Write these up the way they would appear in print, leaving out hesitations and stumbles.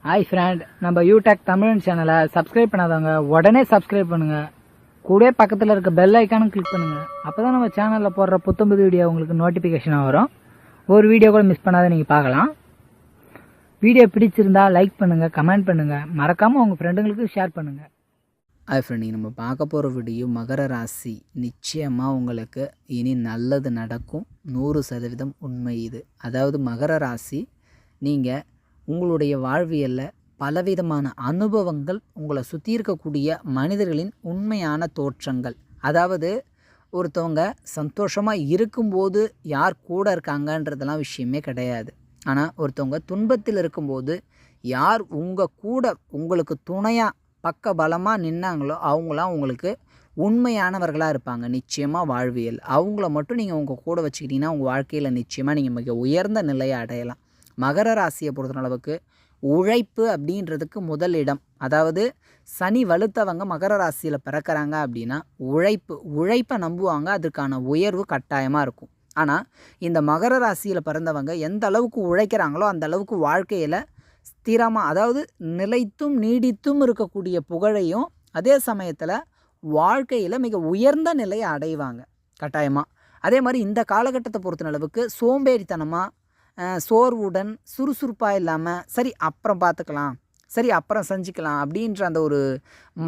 Hi friend, நம்ம யூடெக் தமிழ் சேனலை subscribe பண்ணாதவங்க உடனே சப்ஸ்கிரைப் பண்ணுங்க. கூட பக்கத்தில் இருக்க பெல் ஐக்கானும் கிளிக் பண்ணுங்க. அப்பதான் நம்ம சேனலில் போடுற புத்தம்புது வீடியோ உங்களுக்கு நோட்டிஃபிகேஷனாக வரும். ஒரு வீடியோ கூட மிஸ் பண்ணாத நீங்கள் பார்க்கலாம். வீடியோ பிடிச்சிருந்தா லைக் பண்ணுங்க, கமெண்ட் பண்ணுங்க, மறக்காம உங்க ஃப்ரெண்டுங்களுக்கு ஷேர் பண்ணுங்க. ஹாய் ஃப்ரெண்ட், நம்ம பார்க்க போகிற வீடியோ மகர ராசி. நிச்சயமாக உங்களுக்கு இனி நல்லது நடக்கும். 100% உண்மை இது. அதாவது மகர ராசி, நீங்கள் உங்களுடைய வாழ்வியலில் பலவிதமான அனுபவங்கள், உங்களை சுற்றி இருக்கக்கூடிய மனிதர்களின் உண்மையான தோற்றங்கள், அதாவது ஒருத்தவங்க சந்தோஷமாக இருக்கும்போது யார் கூட இருக்காங்கன்றதெல்லாம் விஷயமே கிடையாது. ஆனால் ஒருத்தவங்க துன்பத்தில் இருக்கும்போது யார் உங்கள் கூட உங்களுக்கு துணையாக பக்க பலமாக நின்னாங்களோ அவங்களாம் உங்களுக்கு உண்மையானவர்களாக இருப்பாங்க. நிச்சயமாக வாழ்வியல் அவங்கள மட்டும் நீங்கள் உங்கள் கூட வச்சுக்கிட்டிங்கன்னா உங்கள் வாழ்க்கையில் நிச்சயமாக நீங்கள் மிக உயர்ந்த நிலையை அடையலாம். மகர ராசியை பொறுத்தளவுக்கு உழைப்பு அப்படின்றதுக்கு முதல் இடம். அதாவது சனி வலுத்தவங்க மகர ராசியில் பிறக்கிறாங்க அப்படின்னா உழைப்பை நம்புவாங்க. அதற்கான உயர்வு கட்டாயமாக இருக்கும். ஆனால் இந்த மகர ராசியில் பிறந்தவங்க எந்த அளவுக்கு உழைக்கிறாங்களோ அந்த அளவுக்கு வாழ்க்கையில் ஸ்திரமாக, அதாவது நிலைத்தும் நீடித்தும் இருக்கக்கூடிய புகழையும் அதே சமயத்தில் வாழ்க்கையில் மிக உயர்ந்த நிலையை அடைவாங்க கட்டாயமாக. அதே மாதிரி இந்த காலகட்டத்தை பொறுத்த அளவுக்கு சோம்பேறித்தனமாக, சோர்வுடன், சுறுசுறுப்பாக இல்லாமல் சரி அப்புறம் பார்த்துக்கலாம், சரி அப்புறம் செஞ்சுக்கலாம் அப்படின்ற அந்த ஒரு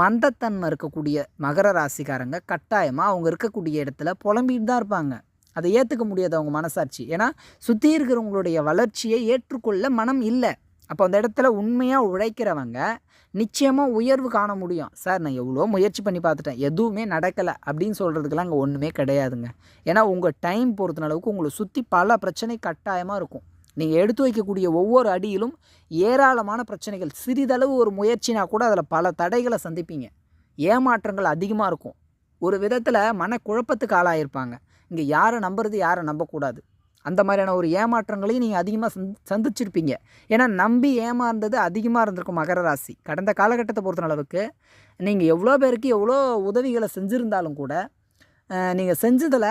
மந்தத்தன்மை இருக்கக்கூடிய மகர ராசிக்காரங்க கட்டாயமாக அவங்க இருக்கக்கூடிய இடத்துல புலம்பிட்டு தான் இருப்பாங்க. அதை ஏற்றுக்க முடியாது அவங்க மனசாட்சி. ஏன்னா சுற்றி இருக்கிறவங்களுடைய வளர்ச்சியை ஏற்றுக்கொள்ள மனம் இல்லை. அப்போ அந்த இடத்துல உண்மையாக உழைக்கிறவங்க நிச்சயமாக உயர்வு காண முடியும். சார் நான் எவ்வளோ முயற்சி பண்ணி பார்த்துட்டேன், எதுவுமே நடக்கலை அப்படின்னு சொல்கிறதுக்கெல்லாம் அங்கே ஒன்றுமே கிடையாதுங்க. ஏன்னா உங்கள் டைம் பொறுத்த அளவுக்கு உங்களை சுற்றி பல பிரச்சனை கட்டாயமாக இருக்கும். நீங்கள் எடுத்து வைக்கக்கூடிய ஒவ்வொரு அடியிலும் ஏராளமான பிரச்சனைகள். சிறிதளவு ஒரு முயற்சினா கூட அதில் பல தடைகளை சந்திப்பீங்க. ஏமாற்றங்கள் அதிகமாக இருக்கும். ஒரு விதத்தில் மனக்குழப்பத்துக்கு ஆளாயிருப்பாங்க. இங்கே யாரை நம்புறது, யாரை நம்பக்கூடாது, அந்த மாதிரியான ஒரு ஏமாற்றங்களையும் நீங்கள் அதிகமாக சந்திச்சிருப்பீங்க. ஏன்னா நம்பி ஏமாந்தது அதிகமாக இருந்திருக்கும் மகர ராசி. கடந்த காலகட்டத்தை பொறுத்த அளவுக்கு நீங்கள் எவ்வளோ பேருக்கு எவ்வளோ உதவிகளை செஞ்சுருந்தாலும் கூட நீங்கள் செஞ்சதில்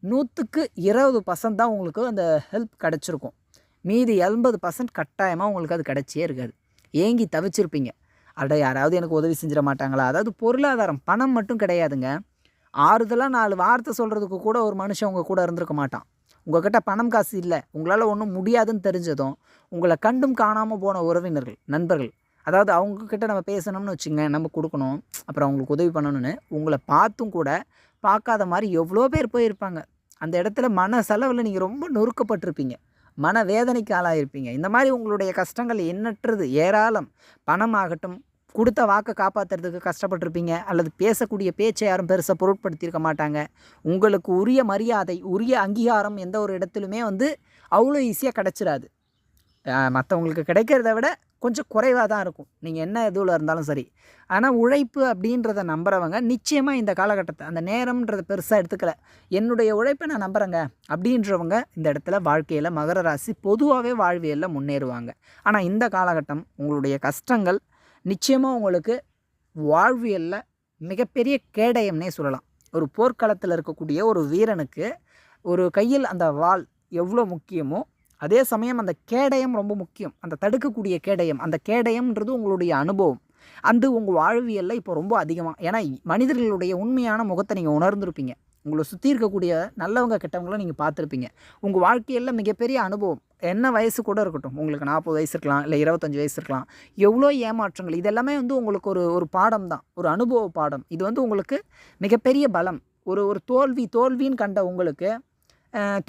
100% தான் உங்களுக்கு அந்த ஹெல்ப் கிடச்சிருக்கும். மீதி 80% கட்டாயமாக உங்களுக்கு அது கிடச்சியே இருக்காது. ஏங்கி தவிச்சிருப்பீங்க. அட யாராவது எனக்கு உதவி செஞ்சிட மாட்டாங்களா. அதாவது பொருளாதாரம், பணம் மட்டும் கிடையாதுங்க. ஆறுதலாக 4 வார்த்தை சொல்கிறதுக்கு கூட ஒரு மனுஷன் உங்கள் கூட இருந்திருக்க மாட்டான். உங்கள்கிட்ட பணம் காசு இல்லை, உங்களால் ஒன்றும் முடியாதுன்னு தெரிஞ்சதும் உங்களை கண்டும் காணாமல் போன உறவினர்கள், நண்பர்கள், அதாவது அவங்கக்கிட்ட நம்ம பேசணும்னு வச்சுங்க, நம்ம கொடுக்கணும், அப்புறம் அவங்களுக்கு உதவி பண்ணணும்னு உங்களை பார்த்தும் கூட பார்க்காத மாதிரி எவ்வளோ பேர் போயிருப்பாங்க. அந்த இடத்துல மன செலவில் நீங்கள் ரொம்ப நொறுக்கப்பட்டிருப்பீங்க, மன வேதனைக்கு ஆளாயிருப்பீங்க. இந்த மாதிரி உங்களுடைய கஷ்டங்கள் எண்ணற்றது ஏராளம். பணமாகட்டும், கொடுத்த வாக்கை காப்பாற்றுறதுக்கு கஷ்டப்பட்டிருப்பீங்க. அல்லது பேசக்கூடிய பேச்சை யாரும் பெருசாக பொருட்படுத்தியிருக்க மாட்டாங்க. உங்களுக்கு உரிய மரியாதை, உரிய அங்கீகாரம் எந்த ஒரு இடத்துலையுமே அவ்வளோ ஈஸியாக கிடச்சிடாது. மற்றவங்களுக்கு கிடைக்கிறத விட கொஞ்சம் குறைவாக தான் இருக்கும், நீங்கள் என்ன எதுவில் இருந்தாலும் சரி. ஆனால் உழைப்பு அப்படின்றத நம்புகிறவங்க நிச்சயமாக இந்த காலகட்டத்தை, அந்த நேரம்ன்றதை பெருசாக எடுத்துக்கல, என்னுடைய உழைப்பை நான் நம்புகிறேங்க அப்படின்றவங்க இந்த இடத்துல வாழ்க்கையில் மகர ராசி பொதுவாகவே வாழ்வியலில் முன்னேறுவாங்க. ஆனால் இந்த காலகட்டம் உங்களுடைய கஷ்டங்கள் நிச்சயமாக உங்களுக்கு வாழ்வியலில் மிகப்பெரிய கேடயம்னே சொல்லலாம். ஒரு போர்க்களத்தில் இருக்கக்கூடிய ஒரு வீரனுக்கு ஒரு கையில் அந்த வாள் எவ்வளோ முக்கியமோ அதே சமயம் அந்த கேடயம் ரொம்ப முக்கியம். அந்த தடுக்கக்கூடிய கேடயம், அந்த கேடயம்ன்றது உங்களுடைய அனுபவம். அந்த உங்கள் வாழ்வியலில் இப்போ ரொம்ப அதிகமாக, ஏன்னா மனிதர்களுடைய உண்மையான முகத்தை நீங்கள் உணர்ந்திருப்பீங்க. உங்களை சுற்றி இருக்கக்கூடிய நல்லவங்க கெட்டவங்களும் நீங்கள் பார்த்துருப்பீங்க. உங்கள் வாழ்க்கையில் மிகப்பெரிய அனுபவம், என்ன வயசு கூட இருக்கட்டும், உங்களுக்கு 40 வயசு இருக்கலாம், இல்லை 25 வயசு இருக்கலாம், எவ்வளோ ஏமாற்றங்கள், இதெல்லாமே உங்களுக்கு ஒரு பாடம் தான், ஒரு அனுபவ பாடம். இது உங்களுக்கு மிகப்பெரிய பலம். ஒரு தோல்வின்னு கண்ட உங்களுக்கு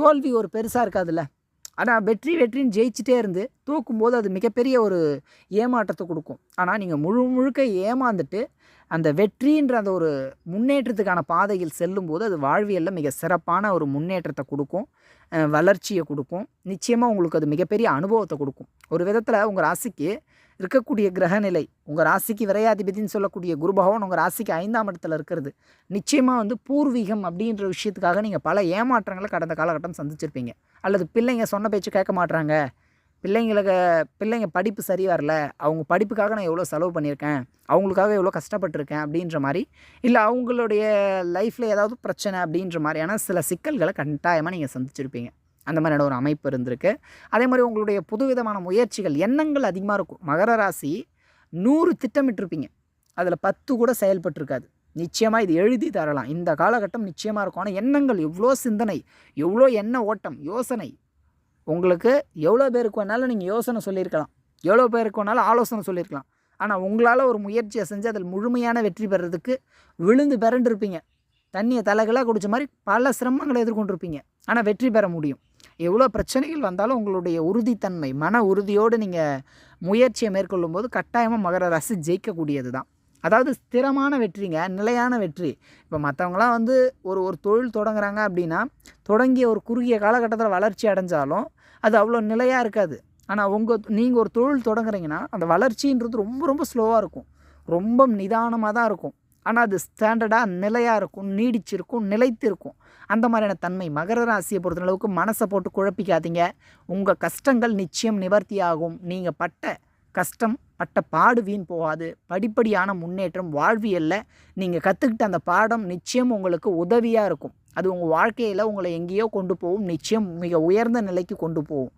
தோல்வி ஒரு பெருசாக இருக்காதுல்ல. ஆனால் வெற்றின்னு ஜெயிச்சுட்டே இருந்து தோக்கும்போது அது மிகப்பெரிய ஒரு ஏமாற்றத்தை கொடுக்கும். ஆனால் நீங்கள் முழுக்க ஏமாந்துட்டு அந்த வெற்றின்ற அந்த ஒரு முன்னேற்றத்துக்கான பாதையில் செல்லும்போது அது வாழ்வியலில் மிக சிறப்பான ஒரு முன்னேற்றத்தை கொடுக்கும், வளர்ச்சியை கொடுக்கும். நிச்சயமாக உங்களுக்கு அது மிகப்பெரிய அனுபவத்தை கொடுக்கும். ஒரு விதத்தில் உங்கள் ராசிக்கு இருக்கக்கூடிய கிரகநிலை, உங்கள் ராசிக்கு விரையாதிபதினு சொல்லக்கூடிய குரு பகவான் உங்கள் ராசிக்கு 5ஆம் இடத்துல இருக்கிறது நிச்சயமாக பூர்வீகம் அப்படின்ற விஷயத்துக்காக நீங்கள் பல ஏமாற்றங்களை கடந்த காலகட்டம் சந்திச்சிருப்பீங்க. அல்லது பிள்ளைங்க சொன்ன பேச்சு கேட்க மாட்றாங்க, பிள்ளைங்க படிப்பு சரி வரல, அவங்க படிப்புக்காக நான் எவ்வளோ செலவு பண்ணியிருக்கேன், அவங்களுக்காக எவ்வளோ கஷ்டப்பட்டிருக்கேன் அப்படின்ற மாதிரி, இல்லை அவங்களுடைய லைஃப்பில் ஏதாவது பிரச்சனை அப்படின்ற மாதிரியான சில சிக்கல்களை கட்டாயமாக நீங்கள் சந்திச்சிருப்பீங்க. அந்த மாதிரியான ஒரு அமைப்பு இருந்திருக்கு. அதே மாதிரி உங்களுடைய புதுவிதமான முயற்சிகள், எண்ணங்கள் அதிகமாக இருக்கும். மகர ராசி 100 திட்டமிட்டிருப்பீங்க, அதில் 10 கூட செயல்பட்டிருக்காது. நிச்சயமாக இது எழுதி தரலாம். இந்த காலகட்டம் நிச்சயமாக இருக்கும். ஆனால் எண்ணங்கள் எவ்வளோ சிந்தனை, எவ்வளோ எண்ண ஓட்டம், யோசனை. உங்களுக்கு எவ்வளோ பேருக்கு வேணாலும் நீங்கள் யோசனை சொல்லியிருக்கலாம், எவ்வளோ பேருக்கு வேணாலும் ஆலோசனை சொல்லியிருக்கலாம். ஆனால் உங்களால் ஒரு முயற்சியை செஞ்சு அதில் முழுமையான வெற்றி பெறதுக்கு விழுந்து பிறண்டிருப்பீங்க. தண்ணியை தலைகளாக குடித்த மாதிரி பல சிரமங்களை எதிர்கொண்டிருப்பீங்க. ஆனால் வெற்றி பெற முடியும். எவ்வளோ பிரச்சனைகள் வந்தாலும் உங்களுடைய உறுதித்தன்மை, மன உறுதியோடு நீங்கள் முயற்சியை மேற்கொள்ளும்போது கட்டாயமாக மகர ராசி ஜெயிக்கக்கூடியது தான். அதாவது ஸ்திரமான வெற்றிங்க, நிலையான வெற்றி. இப்போ மற்றவங்களாம் வந்து ஒரு தொழில் தொடங்குறாங்க அப்படின்னா, தொடங்கிய ஒரு குறுகிய காலகட்டத்தில் வளர்ச்சி அடைஞ்சாலும் அது அவ்வளோ நிலையாக இருக்காது. ஆனால் நீங்கள் ஒரு தொழில் தொடங்குறீங்கன்னா அந்த வளர்ச்சின்றது ரொம்ப ரொம்ப ஸ்லோவாக இருக்கும், ரொம்ப நிதானமாக தான் இருக்கும். ஆனால் அது ஸ்டாண்டர்டாக நிலையாக இருக்கும், நீடிச்சிருக்கும், நிலைத்து இருக்கும். அந்த மாதிரியான தன்மை மகர ராசியை பொறுத்தளவுக்கு. மனசை போட்டு குழப்பிக்காதீங்க. உங்கள் கஷ்டங்கள் நிச்சயம் நிவர்த்தி ஆகும். நீங்கள் பட்ட கஷ்டம், பட்ட பாடு வீண் போகாது. படிப்படியான முன்னேற்றம் வாழ்வியலில் நீங்கள் கற்றுக்கிட்ட அந்த பாடம் நிச்சயம் உங்களுக்கு உதவியாக இருக்கும். அது உங்கள் வாழ்க்கையில் உங்களை எங்கேயோ கொண்டு போகும், நிச்சயம் மிக உயர்ந்த நிலைக்கு கொண்டு போகும்.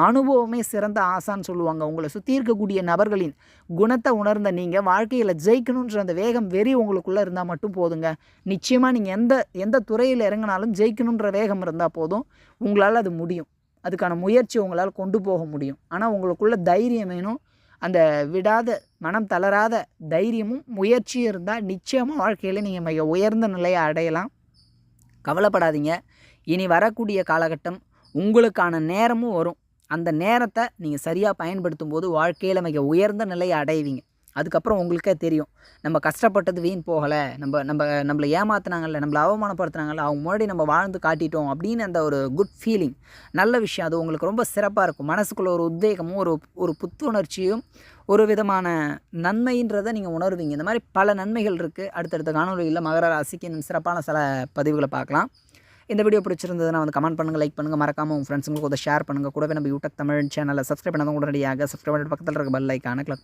அனுபவமே சிறந்த ஆசான்னு சொல்லுவாங்க. உங்களை சுற்றி இருக்கக்கூடிய நபர்களின் குணத்தை உணர்ந்த நீங்கள் வாழ்க்கையில் ஜெயிக்கணுன்ற அந்த வேகம், வெறி உங்களுக்குள்ளே இருந்தால் மட்டும் போதுங்க. நிச்சயமாக நீங்கள் எந்த துறையில் இறங்கினாலும் ஜெயிக்கணுன்ற வேகம் இருந்தால் போதும், உங்களால் அது முடியும். அதுக்கான முயற்சி உங்களால் கொண்டு போக முடியும். ஆனால் உங்களுக்குள்ள தைரியம் வேணும். அந்த விடாத, மனம் தளராத தைரியமும் முயற்சியும் இருந்தால் நிச்சயமாக வாழ்க்கையில் நீங்கள் மிக உயர்ந்த நிலையை அடையலாம். கவலைப்படாதீங்க. இனி வரக்கூடிய காலகட்டம் உங்களுக்கான நேரமும் வரும். அந்த நேரத்தை நீங்கள் சரியாக பயன்படுத்தும் போது வாழ்க்கையில் மிக உயர்ந்த நிலையை அடைவீங்க. அதுக்கப்புறம் உங்களுக்கே தெரியும், நம்ம கஷ்டப்பட்டது வீண் போகலை, நம்மளை ஏமாத்துனாங்கல்ல, நம்மளை அவமானப்படுத்துனாங்கல்ல, அவங்க முன்னாடி நம்ம வாழ்ந்து காட்டிட்டோம் அப்படின்னு அந்த ஒரு குட் ஃபீலிங், நல்ல விஷயம். அது உங்களுக்கு ரொம்ப சிறப்பாக இருக்கும். மனசுக்குள்ளே ஒரு உத்வேகமும் ஒரு புத்துணர்ச்சியும் ஒரு விதமான நன்மைன்றதை நீங்கள் உணர்வீங்க. இந்த மாதிரி பல நன்மைகள் இருக்குது. அடுத்தடுத்த காணொலியில் மகர ராசிக்கு இன்னும் சிறப்பான சில பதிவுகளை பார்க்கலாம். இந்த வீடியோ பிடிச்சிருந்ததுன்னா வந்து கமெண்ட் பண்ணுங்கள், லைக் பண்ணுங்கள், மறக்காமல் உங்கள் ஃப்ரெண்ட்ஸுங்களுக்கு ஷேர் பண்ணுங்கள். கூடவே நம்ம யூடியூப் தமிழ் சேனலை சப்ஸ்கிரைப் பண்ணாதவங்க உடனடியாக சப்ஸ்கிரைப் பண்ணிட்டு பக்கத்தில் இருக்க பெல் ஐக்கானை கிளிக்